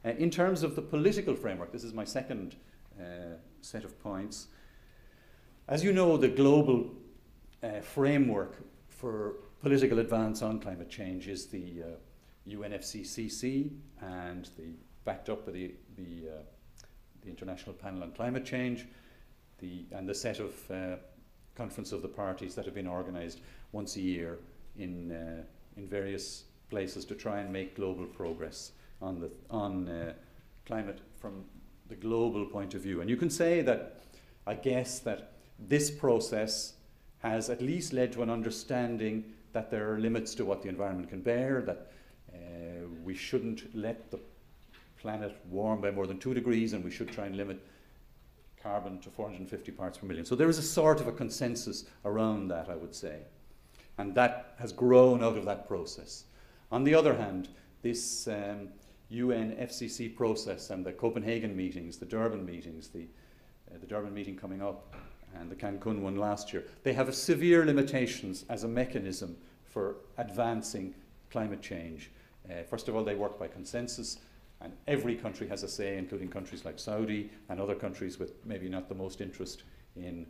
In terms of the political framework, this is my second set of points. As you know, the global framework for political advance on climate change is the UNFCCC, and backed up by the International Panel on Climate Change, and the set of conference of the parties that have been organised once a year in various places to try and make global progress on climate from the global point of view. And you can say that, I guess, that this process has at least led to an understanding that there are limits to what the environment can bear, that we shouldn't let the planet warm by more than 2 degrees, and we should try and limit carbon to 450 parts per million. So there is a sort of a consensus around that, I would say. And that has grown out of that process. On the other hand, this UNFCCC process and the Copenhagen meetings, the Durban meetings, the Durban meeting coming up, and the Cancun one last year, they have severe limitations as a mechanism for advancing climate change. First of all, they work by consensus, and every country has a say, including countries like Saudi and other countries with maybe not the most interest in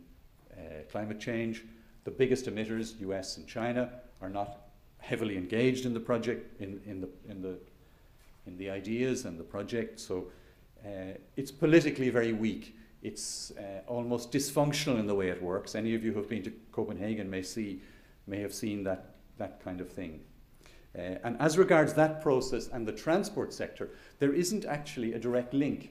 climate change. The biggest emitters, US and China, are not heavily engaged in the project, in the ideas and the project. So it's politically very weak. It's almost dysfunctional in the way it works. Any of you who have been to Copenhagen may have seen that kind of thing. And as regards that process and the transport sector, there isn't actually a direct link.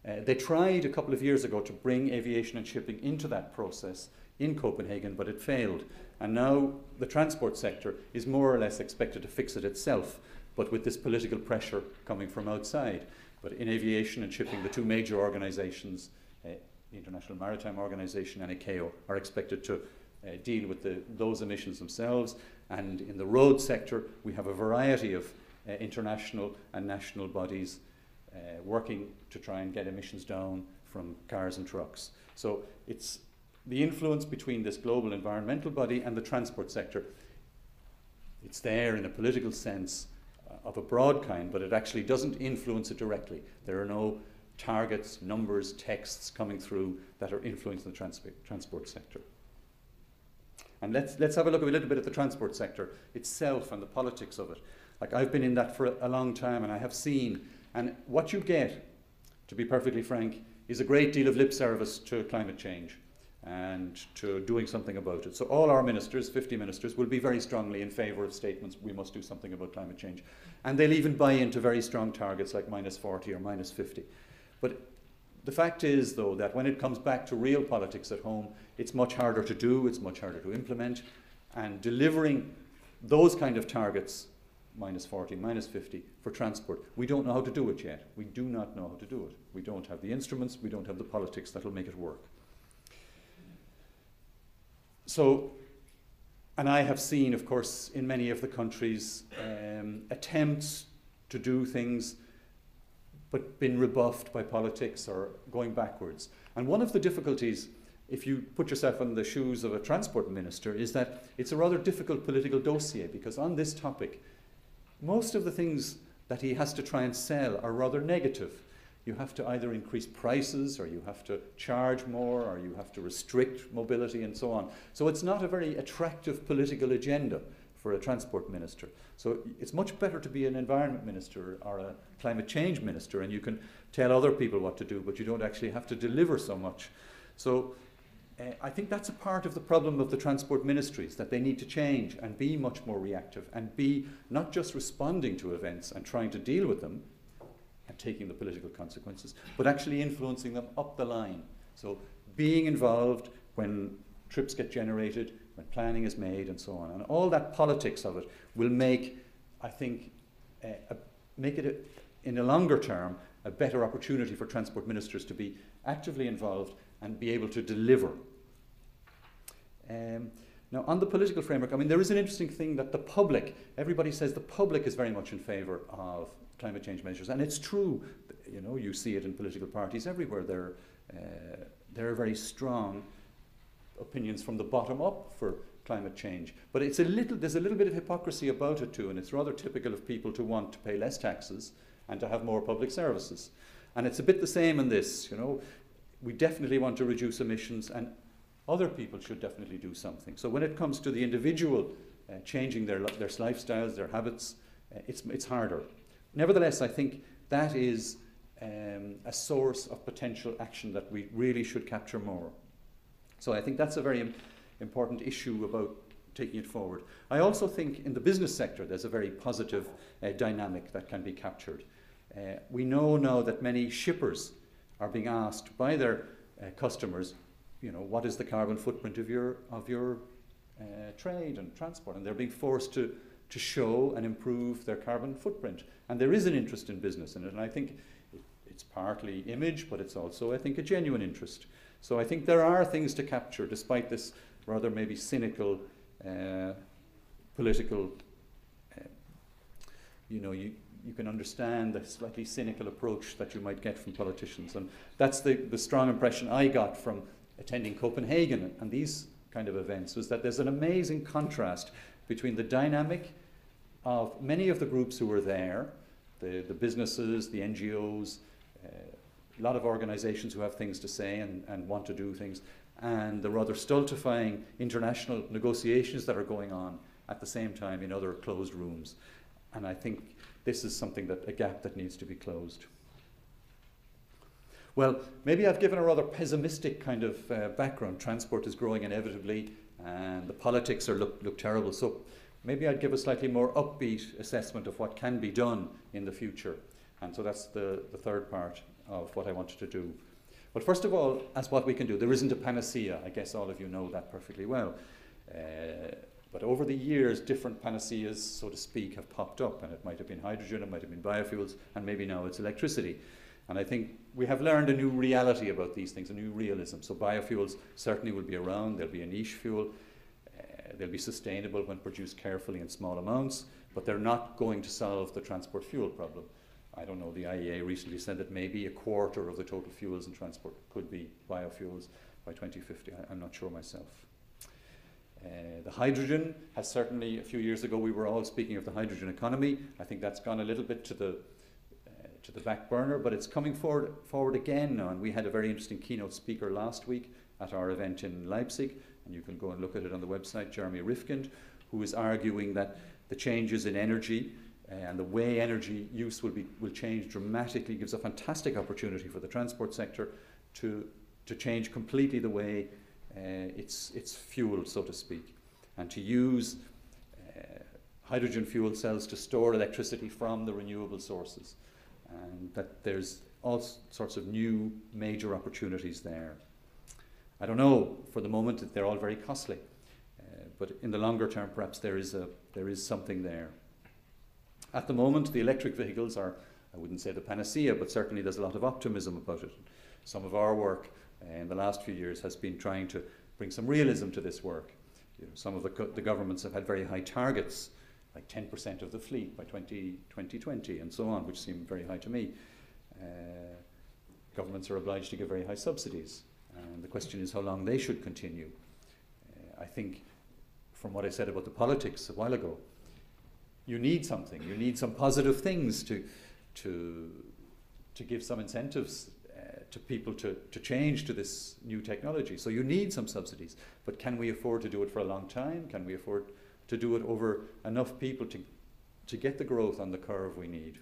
They tried a couple of years ago to bring aviation and shipping into that process in Copenhagen, but it failed. And now the transport sector is more or less expected to fix it itself, but with this political pressure coming from outside. But in aviation and shipping, the two major organizations, the International Maritime Organization and ICAO, are expected to deal with those emissions themselves. And in the road sector, we have a variety of international and national bodies working to try and get emissions down from cars and trucks. So it's the influence between this global environmental body and the transport sector. It's there in a political sense of a broad kind, but it actually doesn't influence it directly. There are no targets, numbers, texts coming through that are influencing the transport sector. And let's have a look a little bit at the transport sector itself and the politics of it. Like, I've been in that for a long time, and I have seen, and what you get, to be perfectly frank, is a great deal of lip service to climate change and to doing something about it. So all our ministers, 50 ministers, will be very strongly in favour of statements, we must do something about climate change. And they'll even buy into very strong targets like -40 or -50. But the fact is, though, that when it comes back to real politics at home, it's much harder to do, it's much harder to implement, and delivering those kind of targets, -40, -50, for transport, we don't know how to do it yet. We do not know how to do it. We don't have the instruments, we don't have the politics that will make it work. So, and I have seen, of course, in many of the countries, attempts to do things but been rebuffed by politics or going backwards. And one of the difficulties, if you put yourself in the shoes of a transport minister, is that it's a rather difficult political dossier, because on this topic, most of the things that he has to try and sell are rather negative. You have to either increase prices, or you have to charge more, or you have to restrict mobility and so on. So it's not a very attractive political agenda for a transport minister. So it's much better to be an environment minister or a climate change minister, and you can tell other people what to do, but you don't actually have to deliver so much. So I think that's a part of the problem of the transport ministries, that they need to change and be much more reactive and be not just responding to events and trying to deal with them and taking the political consequences, but actually influencing them up the line. So being involved when trips get generated, when planning is made, and so on. And all that politics of it will make, I think, make it, in a longer term, a better opportunity for transport ministers to be actively involved and be able to deliver. Now, on the political framework, I mean, there is an interesting thing that the public, everybody says the public is very much in favour of climate change measures, and it's true. You know, you see it in political parties everywhere. There are very strong opinions from the bottom up for climate change. But there's a little bit of hypocrisy about it too, and it's rather typical of people to want to pay less taxes and to have more public services. And it's a bit the same in this, you know. We definitely want to reduce emissions, and other people should definitely do something. So when it comes to the individual changing their lifestyles, their habits, it's harder. Nevertheless, I think that is a source of potential action that we really should capture more. So I think that's a very important issue about taking it forward. I also think in the business sector there's a very positive dynamic that can be captured. We know now that many shippers are being asked by their customers, you know, what is the carbon footprint of your trade and transport, and they're being forced to show and improve their carbon footprint. And there is an interest in business in it, and I think it's partly image, but it's also, I think, a genuine interest. So I think there are things to capture, despite this rather maybe cynical political, you know, you can understand the slightly cynical approach that you might get from politicians. And that's the strong impression I got from attending Copenhagen and these kind of events, was that there's an amazing contrast between the dynamic of many of the groups who were there, the businesses, the NGOs, a lot of organizations who have things to say and want to do things, and the rather stultifying international negotiations that are going on at the same time in other closed rooms. And I think this is something a gap that needs to be closed. Well, maybe I've given a rather pessimistic kind of background. Transport is growing inevitably, and the politics look terrible. So maybe I'd give a slightly more upbeat assessment of what can be done in the future. And so that's the third part of what I wanted to do. But first of all, as what we can do, there isn't a panacea. I guess all of you know that perfectly well. But over the years, different panaceas, so to speak, have popped up. And it might have been hydrogen, it might have been biofuels, and maybe now it's electricity. And I think we have learned a new reality about these things, a new realism. So biofuels certainly will be around. They'll be a niche fuel. They'll be sustainable when produced carefully in small amounts, but they're not going to solve the transport fuel problem. I don't know, the IEA recently said that maybe a quarter of the total fuels in transport could be biofuels by 2050. I'm not sure myself. The hydrogen has certainly, a few years ago we were all speaking of the hydrogen economy. I think that's gone a little bit to the back burner, but it's coming forward again now. And we had a very interesting keynote speaker last week at our event in Leipzig, and you can go and look at it on the website, Jeremy Rifkind, who is arguing that the changes in energy and the way energy use will change dramatically, gives a fantastic opportunity for the transport sector to change completely the way it's fueled, so to speak, and to use hydrogen fuel cells to store electricity from the renewable sources, and that there's all sorts of new major opportunities there. I don't know, for the moment they're all very costly, but in the longer term perhaps there is something there. At the moment, the electric vehicles are, I wouldn't say the panacea, but certainly there's a lot of optimism about it. Some of our work in the last few years has been trying to bring some realism to this work. You know, some of the governments have had very high targets, like 10% of the fleet by 2020 and so on, which seem very high to me. Governments are obliged to give very high subsidies, and the question is how long they should continue. I think, from what I said about the politics a while ago, you need something. You need some positive things to give some incentives to people to change to this new technology. So you need some subsidies. But can we afford to do it for a long time? Can we afford to do it over enough people to get the growth on the curve we need?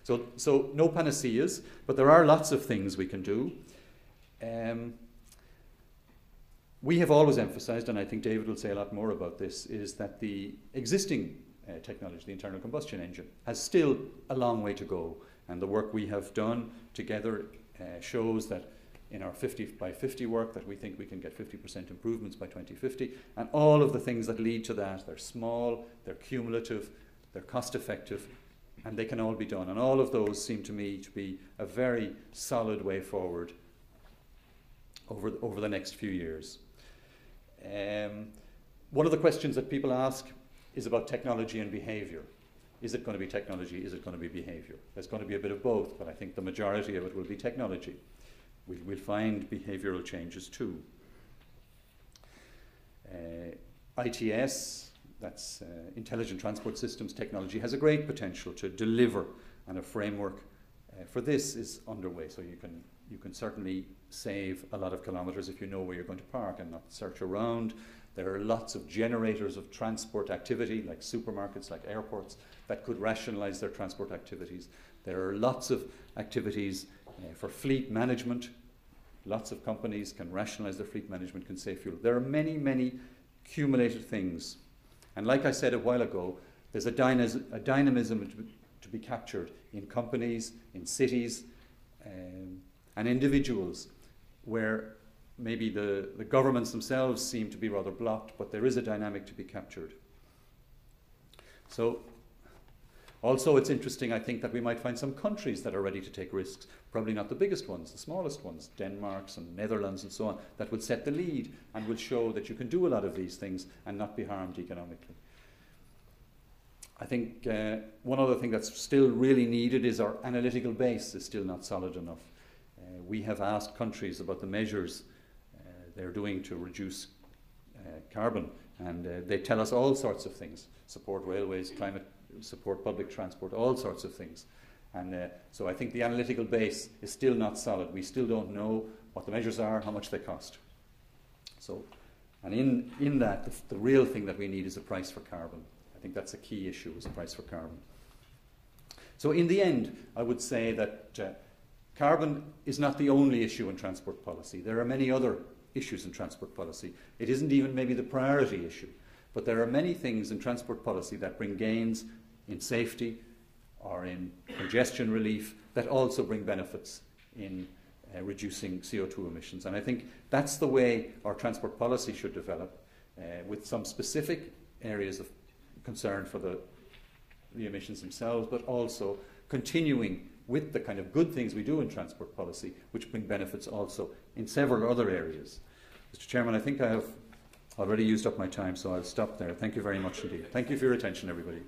So no panaceas, but there are lots of things we can do. We have always emphasized, and I think David will say a lot more about this, is that the existing technology, the internal combustion engine, has still a long way to go. And the work we have done together shows that in our 50 by 50 work that we think we can get 50% improvements by 2050. And all of the things that lead to that, they're small, they're cumulative, they're cost effective, and they can all be done. And all of those seem to me to be a very solid way forward over the next few years. One of the questions that people ask is about technology and behavior. Is it going to be technology? Is it going to be behavior? There's going to be a bit of both, but I think the majority of it will be technology. We'll find behavioral changes too. ITS, that's intelligent transport systems technology, has a great potential to deliver, and a framework for this is underway. So you can certainly save a lot of kilometres if you know where you're going to park and not search around. There are lots of generators of transport activity, like supermarkets, like airports, that could rationalise their transport activities. There are lots of activities for fleet management. Lots of companies can rationalise their fleet management, can save fuel. There are many, many accumulated things. And like I said a while ago, there's a dynamism to be captured in companies, in cities, and individuals, where maybe the governments themselves seem to be rather blocked, but there is a dynamic to be captured. So also it's interesting, I think, that we might find some countries that are ready to take risks, probably not the biggest ones, the smallest ones, Denmark and Netherlands and so on, that would set the lead and would show that you can do a lot of these things and not be harmed economically. I think one other thing that's still really needed is our analytical base is still not solid enough. We have asked countries about the measures they're doing to reduce carbon, and they tell us all sorts of things: support railways, climate, support public transport, all sorts of things. And so I think the analytical base is still not solid. We still don't know what the measures are, how much they cost. So, and in that, the real thing that we need is a price for carbon. I think that's a key issue, is a price for carbon. So in the end, I would say that carbon is not the only issue in transport policy. There are many other issues in transport policy. It isn't even maybe the priority issue, but there are many things in transport policy that bring gains in safety or in congestion relief that also bring benefits in reducing CO2 emissions. And I think that's the way our transport policy should develop, with some specific areas of concern for the emissions themselves, but also continuing with the kind of good things we do in transport policy, which bring benefits also in several other areas. Mr. Chairman, I think I have already used up my time, so I'll stop there. Thank you very much indeed. Thank you for your attention, everybody.